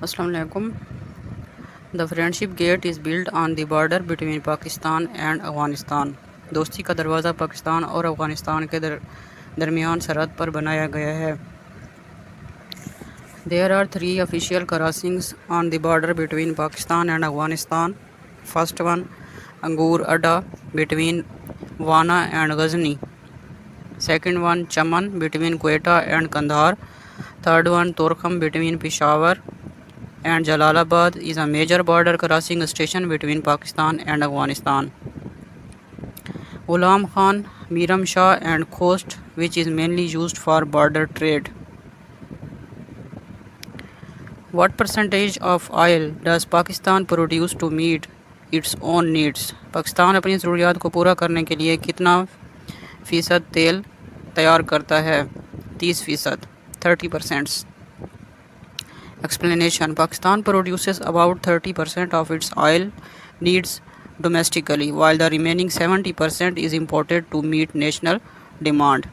Assalamu alaikum. The friendship gate is built on the border between Pakistan and Afghanistan. दोस्ती का दरवाज़ा पाकिस्तान और अफ़गानिस्तान के दरमियान सरहद पर बनाया गया है. There are three official crossings on the border between Pakistan and Afghanistan. First one, Angur Adda between Wana and Ghazni. Second one, Chaman between Quetta and Kandahar. Third one, Torkham between Peshawar and Jalalabad is a major border crossing station between Pakistan and Afghanistan. Ghulam Khan, Miram Shah and Khost, which is mainly used for border trade. What percentage of oil does Pakistan produce to meet its own needs? Pakistan अपनी ज़रूरियात को पूरा करने के लिए कितना फ़ीसद तेल तैयार करता है? 30%, 30%. Explanation. Pakistan produces about 30% of its oil needs domestically, while the remaining 70% is imported to meet national demand.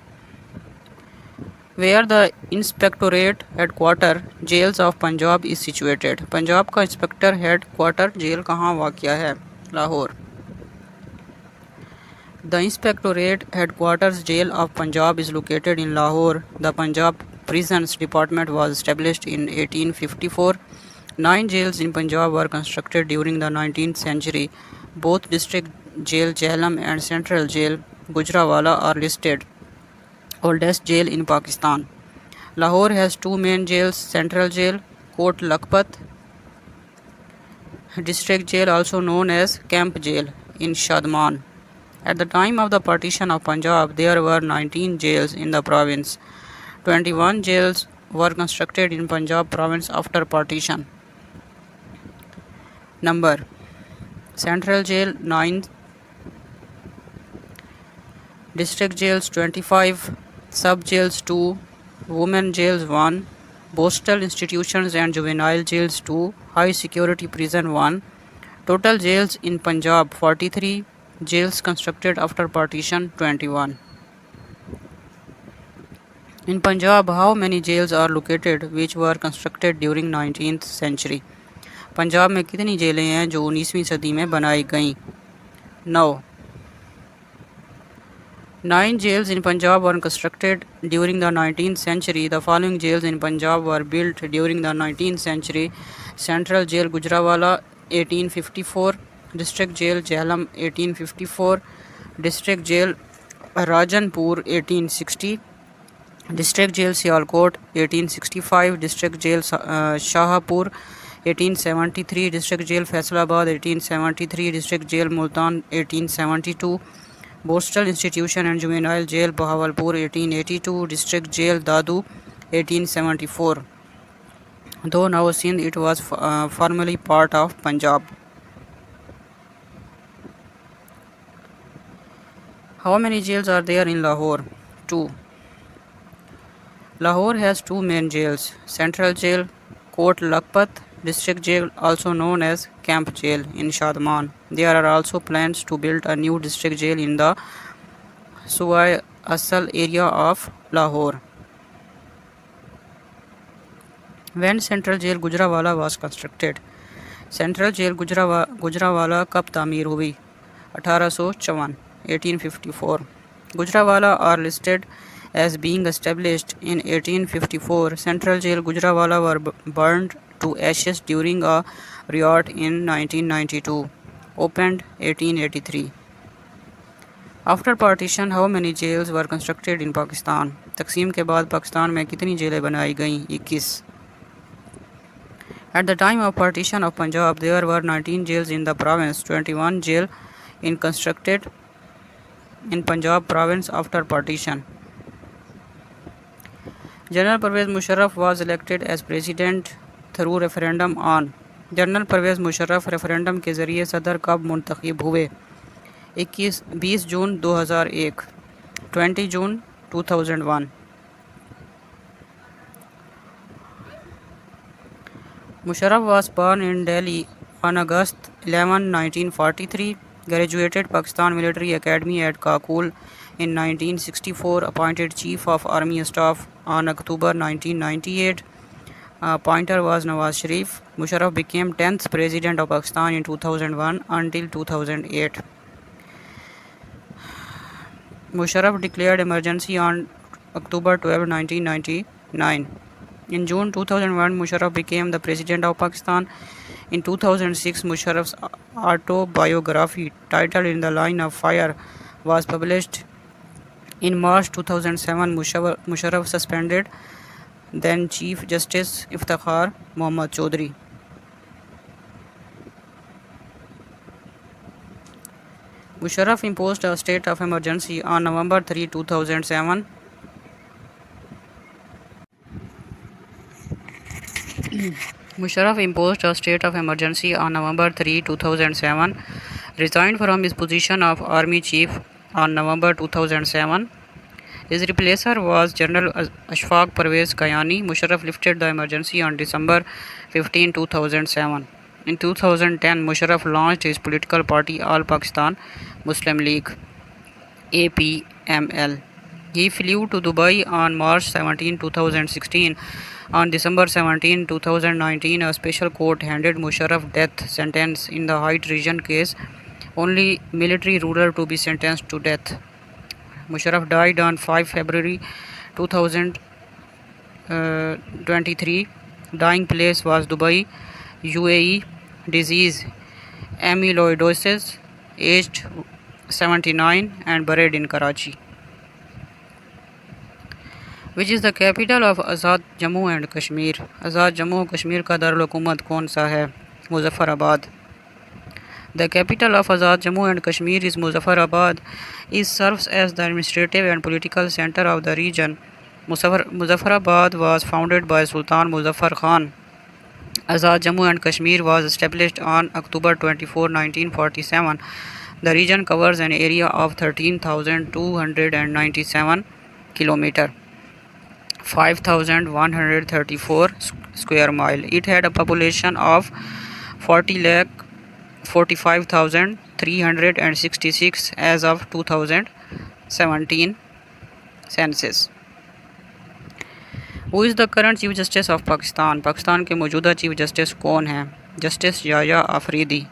Where the Inspectorate Headquarter Jails of Punjab is situated. Punjab का इंस्पेक्टर हेडक्वार्टर जेल कहाँ वाक़या है? Lahore. The Inspectorate Headquarters Jail of Punjab is located in Lahore. The Punjab Prisons Department was established in 1854. 9 jails in Punjab were constructed during the 19th century. Both District Jail Jhelum and Central Jail Gujranwala are listed oldest jail in Pakistan. Lahore has two main jails, Central Jail, Kot Lakhpat, District Jail also known as Camp Jail in Shadman. At the time of the partition of Punjab, there were 19 jails in the province. 21 jails were constructed in Punjab province after partition. Number: Central Jail 9, District Jails 25, Sub Jails 2, Women Jails 1, Postal Institutions and Juvenile Jails 2, High Security Prison 1. Total jails in Punjab 43, jails constructed after partition 21. In Punjab, how many jails are located which were constructed during 19th century? Punjab में कितनी जेलें हैं जो 19वीं सदी में बनाई गईं? 9. 9 jails in Punjab were constructed during the 19th century. The following jails in Punjab were built during the 19th century. Central Jail Gujranwala 1854, District Jail Jhelum 1854, District Jail Rajanpur 1860, District Jail Sialkot 1865, District Jail Shahpur 1873, District Jail Faisalabad 1873, District Jail Multan 1872, Postal Institution and Juvenile Jail Bahawalpur 1882, District Jail Dadu 1874. Though now Sindh, it was formerly part of Punjab. How many jails are there in Lahore? 2. Lahore has two main jails, Central Jail, Kot Lakhpat, District Jail also known as Camp Jail in Shadman. There are also plans to build a new district jail in the Suwai Asal area of Lahore. When Central Jail Gujranwala was constructed? Central Jail Gujranwala कब तामीर हुई? 1854, 1854. Gujranwala are listed as being established in 1854. Central Jail Gujranwala were burned to ashes during a riot in 1992. Opened 1883. After partition, how many jails were constructed in Pakistan? तकसीम के बाद पाकिस्तान में कितनी जेलें बनाई गईं? 21. At the time of partition of Punjab, there were 19 jails in the province. 21 jail in constructed in Punjab province after partition. General Pervez Musharraf was elected as president through referendum on. General Pervez Musharraf referendum के ज़रिए सदर कब मुंतखब हुए? 20 जून 2001, 20 जून 2001. Musharraf was born in Delhi on August 11, 1943. Graduated Pakistan Military Academy at Kakul in 1964. Appointed Chief of Army Staff on October 1998. Appointer was Nawaz Sharif. Musharraf became 10th President of Pakistan in 2001 until 2008. Musharraf declared emergency on October 12, 1999. In June 2001, Musharraf became the President of Pakistan. In 2006, Musharraf's autobiography, titled In the Line of Fire, was published. In March 2007, Musharraf suspended then Chief Justice Iftikhar Mohammad Chaudhry. Musharraf imposed a state of emergency on November 3, 2007. Musharraf imposed a state of emergency on November 3, 2007, resigned from his position of Army Chief on November 2007. His replacer was General Ashfaq Parvez Kayani. Musharraf lifted the emergency on December 15, 2007. In 2010, Musharraf launched his political party All Pakistan Muslim League (APML). He flew to Dubai on March 17, 2016. On December 17, 2019, a special court handed Musharraf death sentence in the Height region case, only military ruler to be sentenced to death. Musharraf died on 5 February 2023. Dying place was Dubai, UAE. Disease amyloidosis, aged 79 and buried in Karachi. Which is the capital of Azad Jammu and Kashmir? Azad Jammu and Kashmir का दारुल-हुकूमत कौन सा है? Muzaffarabad. The capital of Azad Jammu and Kashmir is Muzaffarabad. It serves as the administrative and political center of the region. Muzaffarabad was founded by Sultan Muzaffar Khan. Azad Jammu and Kashmir was established on October 24, 1947. The region covers an area of 13,297 km, 5,134 square mile. It had a population of 40,45,366 as of 2017 census. Who is the current Chief Justice of Pakistan? Pakistan के मौजूदा chief justice कौन हैं? Justice Yahya Afridi.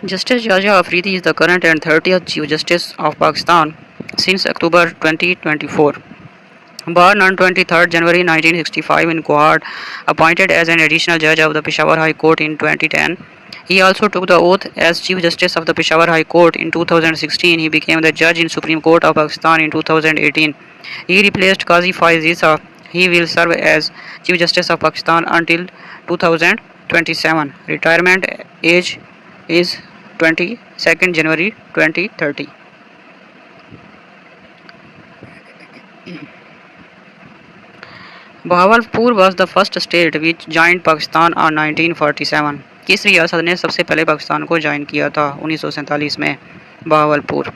Justice Yahya Afridi is the current and 30th Chief Justice of Pakistan since October 2024. Born on 23rd January 1965 in Kuwait, appointed as an additional judge of the Peshawar High Court in 2010. He also took the oath as Chief Justice of the Peshawar High Court in 2016. He became the judge in Supreme Court of Pakistan in 2018. He replaced Qazi Faiz Isa. He will serve as Chief Justice of Pakistan until 2027. Retirement age is 22nd January 2030. Bahawalpur was the first state which joined Pakistan on 1947. किस रियासत ने सबसे पहले पाकिस्तान को join किया था 1947 में? Bahawalpur.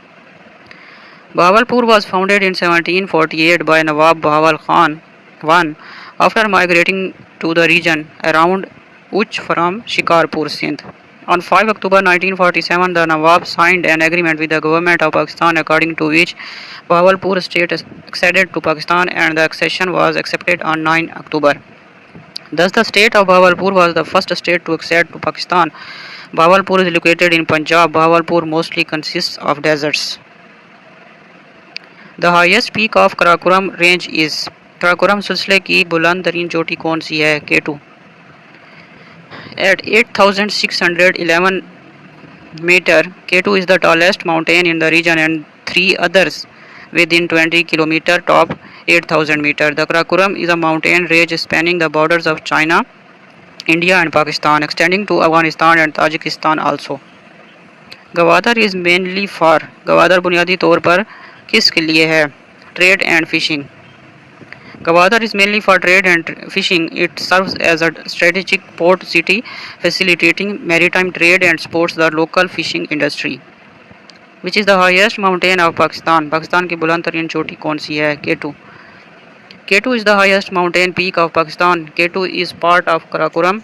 Bahawalpur was founded in 1748 by Nawab Bahawal Khan I after migrating to the region around Uch from Shikarpur, Sindh. On 5 October 1947, the Nawab signed an agreement with the government of Pakistan according to which Bahawalpur state acceded to Pakistan and the accession was accepted on 9 October. Thus, the state of Bahawalpur was the first state to accede to Pakistan. Bahawalpur is located in Punjab. Bahawalpur mostly consists of deserts. The highest peak of Karakoram range is. Karakoram सिलसिले की बुलंद तरीन चोटी कौन सी है? K2. At 8,611 meter, K2 is the tallest mountain in the region and three others within 20 km top 8,000 meter. The Karakoram is a mountain range spanning the borders of China, India and Pakistan, extending to Afghanistan and Tajikistan also. Gwadar is mainly for. Gwadar बुनियादी तौर पर किसके लिए है? Trade and fishing. Gwadar is mainly for trade and fishing. It serves as a strategic port city, facilitating maritime trade and supports the local fishing industry. Which is the highest mountain of Pakistan? Pakistan की बुलंद तरीन चोटी कौन सी है? K2. K2 is the highest mountain peak of Pakistan. K2 is part of Karakoram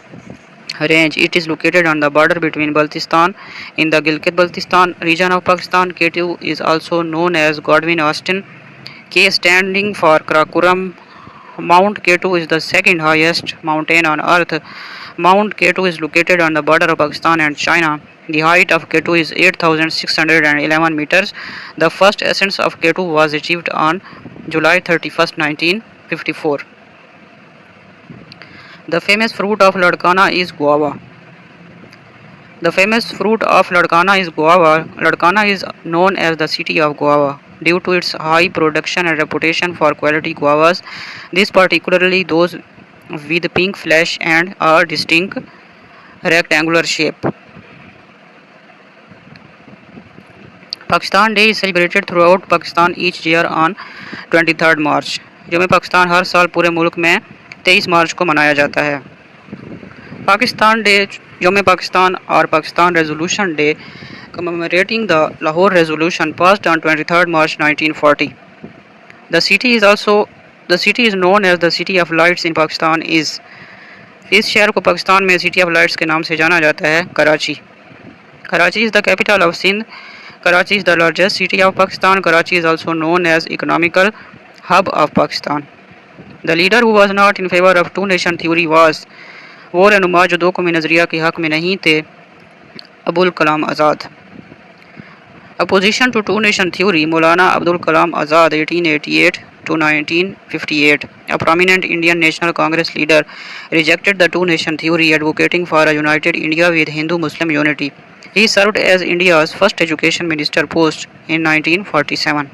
range. It is located on the border between Baltistan in the Gilgit-Baltistan region of Pakistan. K2 is also known as Godwin-Austen, K standing for Karakoram. Mount K2 is the second highest mountain on earth. Mount K2 is located on the border of Pakistan and China. The height of K2 is 8,611 meters. The first ascent of K2 was achieved on July 31st, 1954. The famous fruit of Ladkana is guava. The famous fruit of Ladkana is guava. Ladkana is known as the city of guava due to its high production and reputation for quality guavas. These particularly those with pink flesh and a distinct rectangular shape. Pakistan day is celebrated through out Pakistan each year on 23 मार्च। यौम पाकिस्तान हर साल पूरे मुल्क में 23 मार्च को मनाया जाता है। Pakistan day, यौम पाकिस्तान और Pakistan resolution day commemorating the Lahore Resolution passed on 23 March 1940. The city is known as the City of Lights in Pakistan is. इस शहर को पाकिस्तान में सिटी ऑफ लाइट्स के नाम से जाना जाता है Karachi. Karachi is the capital of Sindh. Karachi is the largest city of Pakistan. Karachi is also known as economical hub of Pakistan. The leader who was not in favor of two nation theory was वो रहनुमा जो दो कौमी नज़रिया के हक में नहीं थे, Abul Kalam Azad. Opposition to two nation theory, Maulana Abdul Kalam Azad 1888 to 1958, a prominent Indian National Congress leader, rejected the two nation theory, advocating for a united India with Hindu-Muslim unity. He served as India's first education minister post in 1947.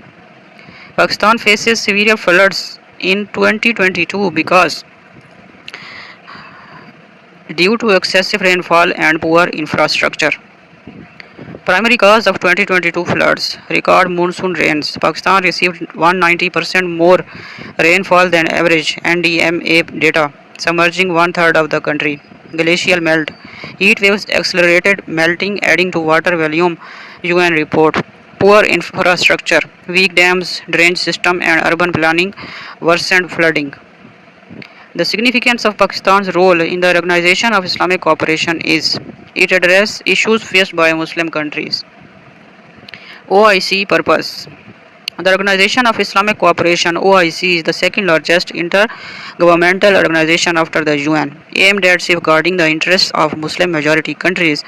Pakistan faces severe floods in 2022 because due to excessive rainfall and poor infrastructure. Primary cause of 2022 floods: record monsoon rains. Pakistan received 190% more rainfall than average NDMA data, submerging one-third of the country. Glacial melt. Heat waves accelerated melting, adding to water volume, UN report. Poor infrastructure. Weak dams, drainage system and urban planning worsened flooding. The significance of Pakistan's role in the Organization of Islamic Cooperation is it addresses issues faced by Muslim countries. OIC purpose. The Organization of Islamic Cooperation (OIC) is the second largest intergovernmental organization after the UN, aimed at safeguarding the interests of Muslim majority countries.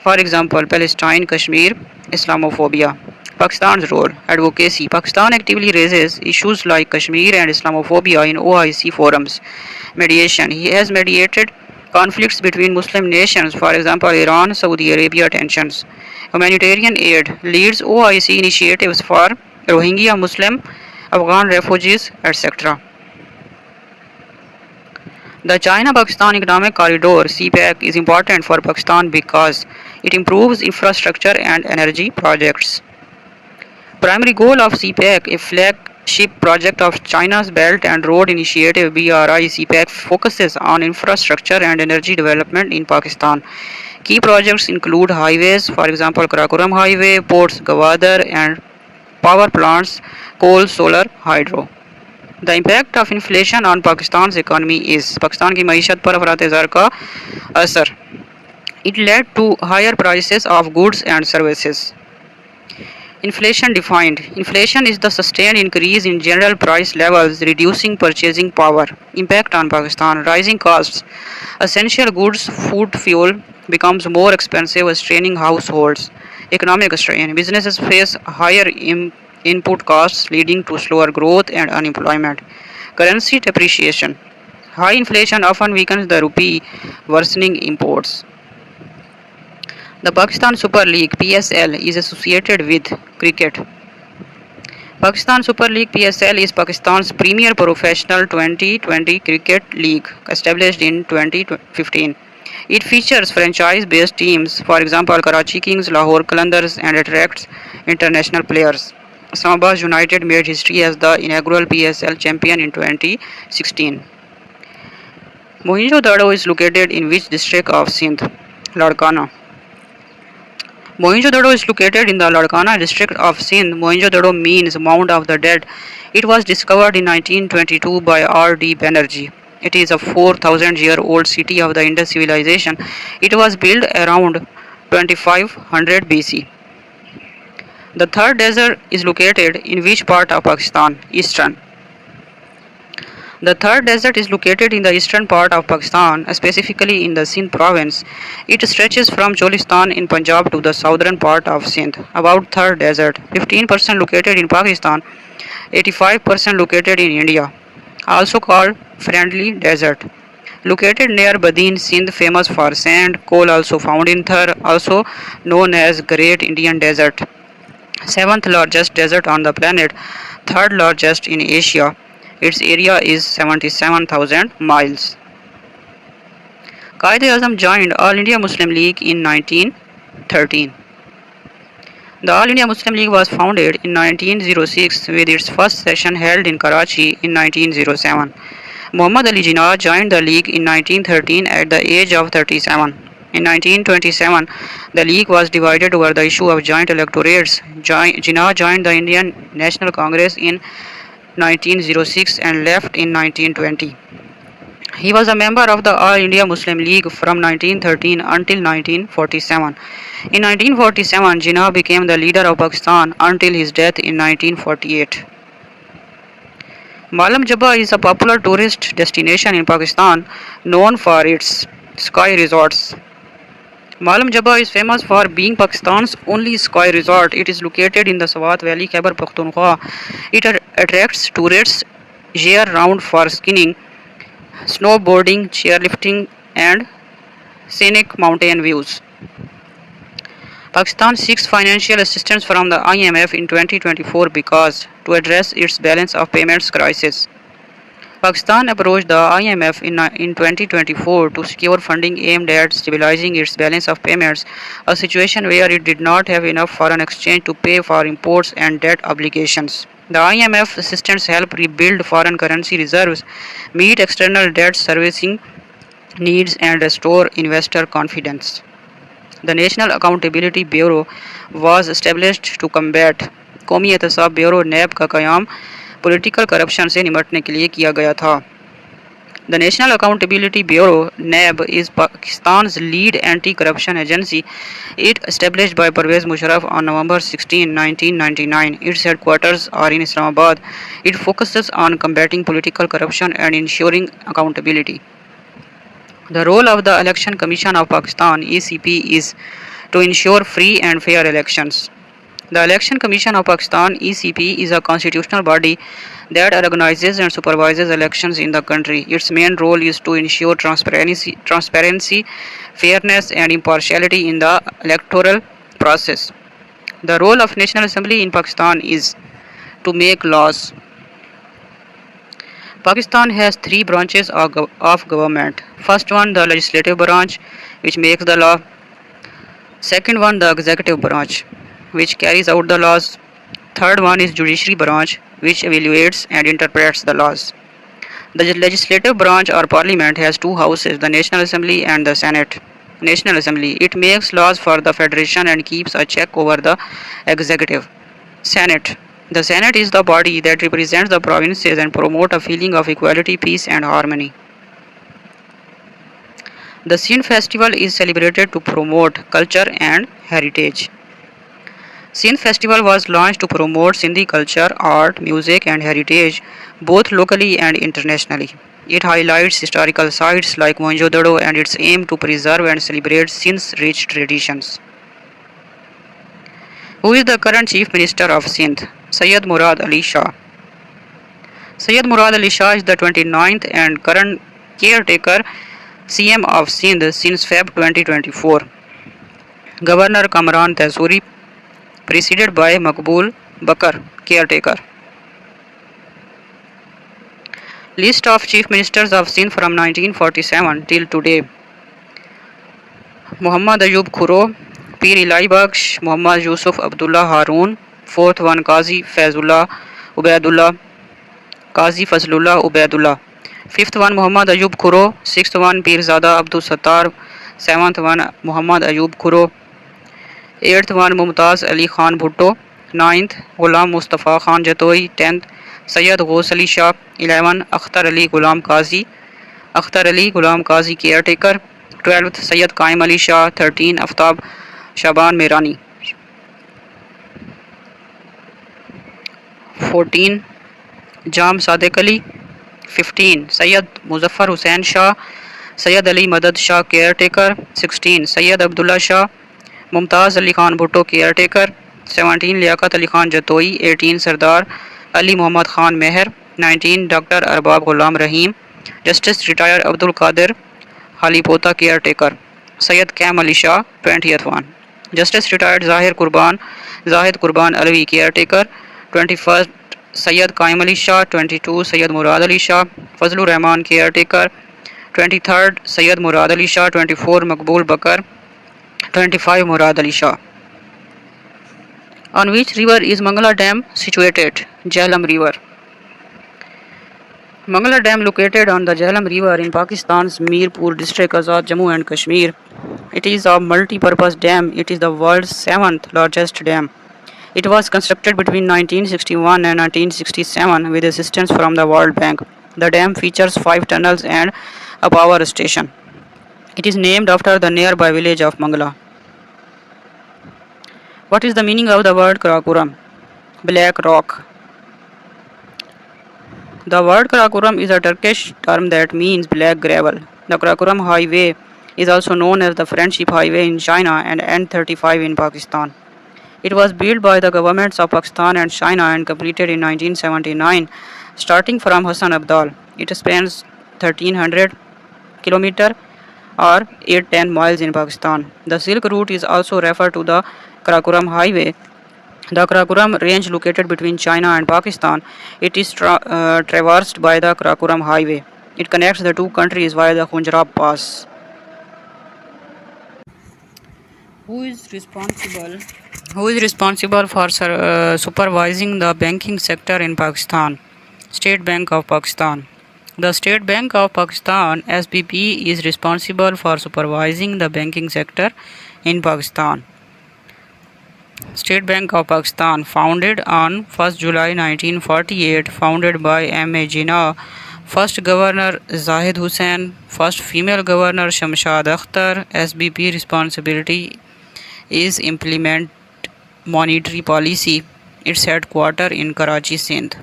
For example, Palestine, Kashmir, Islamophobia. Pakistan's role, advocacy. Pakistan actively raises issues like Kashmir and Islamophobia in OIC forums. Mediation. He has mediated conflicts between Muslim nations, for example, Iran, Saudi Arabia tensions. Humanitarian aid. Leads OIC initiatives for Rohingya Muslim, Afghan refugees, etc. The China-Pakistan Economic Corridor (CPEC) is important for Pakistan because it improves infrastructure and energy projects. Primary goal of CPEC, a flagship project of China's Belt and Road Initiative (BRI), CPEC focuses on infrastructure and energy development in Pakistan. Key projects include highways, for example, Karakoram Highway, ports, Gwadar, and power plants, coal, solar, hydro. The impact of inflation on Pakistan's economy is Pakistan की मईशत पर अफरात-ए-ज़र का असर. It led to higher prices of goods and services. Inflation defined. Inflation is the sustained increase in general price levels, reducing purchasing power. Impact on Pakistan. Rising costs. Essential goods, food, fuel becomes more expensive, straining households. Economic strain. Businesses face higher input costs, leading to slower growth and unemployment. Currency depreciation. High inflation often weakens the rupee, worsening imports. The Pakistan Super League (PSL) is associated with cricket. Pakistan Super League (PSL) is Pakistan's premier professional 2020 cricket league, established in 2015. It features franchise-based teams, for example, Karachi Kings, Lahore Qalandars, and attracts international players. Islamabad United made history as the inaugural PSL champion in 2016. Mohenjo-daro is located in which district of Sindh? Ladkana. Mohenjo-daro is located in the Ladkana district of Sindh. Mohenjo-daro means Mound of the Dead. It was discovered in 1922 by R.D. Banerjee, It is a 4,000-year-old city of the Indus civilization. It was built around 2500 BC. The third desert is located in which part of Pakistan? Eastern. The third desert is located in the eastern part of Pakistan, specifically in the Sindh province. It stretches from Cholistan in Punjab to the southern part of Sindh. About third desert, 15% located in Pakistan, 85% located in India. Also called Friendly Desert. Located near Badin, Sindh, famous for sand, coal also found in Thar, also known as Great Indian Desert. Seventh largest desert on the planet, third largest in Asia. Its area is 77,000 miles. Quaid-e-Azam joined All India Muslim League in 1913. The All India Muslim League was founded in 1906 with its first session held in Karachi in 1907. Muhammad Ali Jinnah joined the league in 1913 at the age of 37. In 1927, the league was divided over the issue of joint electorates. Jinnah joined the Indian National Congress in 1906 and left in 1920. He was a member of the All India Muslim League from 1913 until 1947. In 1947, Jinnah became the leader of Pakistan until his death in 1948. Malam Jabba is a popular tourist destination in Pakistan known for its sky resorts. Malam Jabba is famous for being Pakistan's only sky resort. It is located in the Swat Valley, Khyber Pakhtunkhwa. It attracts tourists year-round for skiing, snowboarding, chairlifting, and scenic mountain views. Pakistan seeks financial assistance from the IMF in 2024 because to address its balance of payments crisis. Pakistan approached the IMF in 2024 to secure funding aimed at stabilizing its balance of payments, a situation where it did not have enough foreign exchange to pay for imports and debt obligations. The IMF assistance helped rebuild foreign currency reserves, meet external debt servicing needs, and restore investor confidence. The National Accountability Bureau was established to combat कौमी एहतसाब bureau नैब का क़याम political corruption से निपटने के लिए किया गया था. The National Accountability Bureau (NAB) is Pakistan's lead anti-corruption agency. It established by Pervez Musharraf on November 16, 1999. Its headquarters are in Islamabad. It focuses on combating political corruption and ensuring accountability. The role of the Election Commission of Pakistan (ECP) is to ensure free and fair elections. The Election Commission of Pakistan (ECP) is a constitutional body that organizes and supervises elections in the country. Its main role is to ensure transparency, fairness, and impartiality in the electoral process. The role of National Assembly in Pakistan is to make laws. Pakistan has three branches of government. First one, the legislative branch, which makes the law. Second one, the executive branch, which carries out the laws. Third one is judiciary branch, which evaluates and interprets the laws. The legislative branch or parliament has two houses, the National Assembly and the Senate. National Assembly, it makes laws for the federation and keeps a check over the executive. Senate, the Senate is the body that represents the provinces and promote a feeling of equality, peace and harmony. The Sindh festival is celebrated to promote culture and heritage. Sindh festival was launched to promote Sindhi culture, art, music and heritage both locally and internationally. It highlights historical sites like Mohenjo-daro and its aim to preserve and celebrate Sindh's rich traditions. Who is the current Chief Minister of Sindh? Syed Murad Ali Shah. Syed Murad Ali Shah is the 29th and current caretaker CM of Sindh since Feb 2024. Governor Kamran Taisuri, preceded by Maqbool Bakar, caretaker. List of Chief Ministers of Sindh from 1947 till today. Muhammad Ayub Khuro, Pir Ilahi Bakhsh, Muhammad Yusuf Abdullah Haroon, fourth one Qazi Faizullah Ubaidullah, Qazi Fazlullah Ubaidullah. Fifth one Muhammad Ayub Khuro, sixth one Pirzada Abdul Sattar, seventh one Muhammad Ayub Khuro, eighth one Mumtaz Ali Khan Bhutto, ninth Ghulam Mustafa Khan Jatoi, 10th Syed Ghaus Ali Shah, 11 Akhtar Ali Ghulam Qazi, Akhtar Ali Ghulam Qazi caretaker. 12th Sayyid Qaim Ali Shah. 13 Aftab Shaban Mirani. 14 Jam Sadiq Ali. 15 Sayyid Muzaffar Hussain Shah. Sayyid Ali Madad Shah caretaker. 16 Sayyid Abdullah Shah. Mumtaz Ali Khan Bhutto caretaker. 17 Liaquat Ali Khan Jatoi. 18 Sardar Ali Muhammad Khan Meher. 19 Dr. Arbab Ghulam Rahim. Justice retired Abdul Qadir Halipota caretaker. Sayyid Kam Ali Shah. 20th one. Justice retired Zahid Qurban Alvi caretaker. 21st Sayyid Qaim Ali Shah. 22 Sayyid Murad Ali Shah. Fazlur Rahman caretaker. 23rd Sayyid Murad Ali Shah. 24 Maqbool Bakar. 25 Murad Ali Shah. On which river is Mangala Dam situated? Jhelum River. Mangala Dam located on the Jhelum River in Pakistan's Mirpur district, Azad, Jammu and Kashmir. It is a multi-purpose dam. It is the world's 7th largest dam. It was constructed between 1961 and 1967 with assistance from the World Bank. The dam features 5 tunnels and a power station. It is named after the nearby village of Mangala. What is the meaning of the word Karakoram? Black rock. The word Karakoram is a Turkish term that means black gravel. The Karakoram Highway is also known as the Friendship Highway in China and N35 in Pakistan. It was built by the governments of Pakistan and China and completed in 1979, starting from Hassan Abdal. It spans 1300 km or 810 miles in Pakistan. The Silk Route is also referred to the Karakoram Highway. The Karakoram range located between China and Pakistan. It is traversed by the Karakoram Highway. It connects the two countries via the Khunjerab Pass. Who is responsible for supervising the banking sector in Pakistan? State Bank of Pakistan. The State Bank of Pakistan (SBP) is responsible for supervising the banking sector in Pakistan. State Bank of Pakistan, founded on 1st July 1948, founded by M.A. Jinnah, first Governor Zahid Hussain, first female Governor Shamshad Akhtar. SBP responsibility is implement monetary policy. Its headquarters in Karachi, Sindh.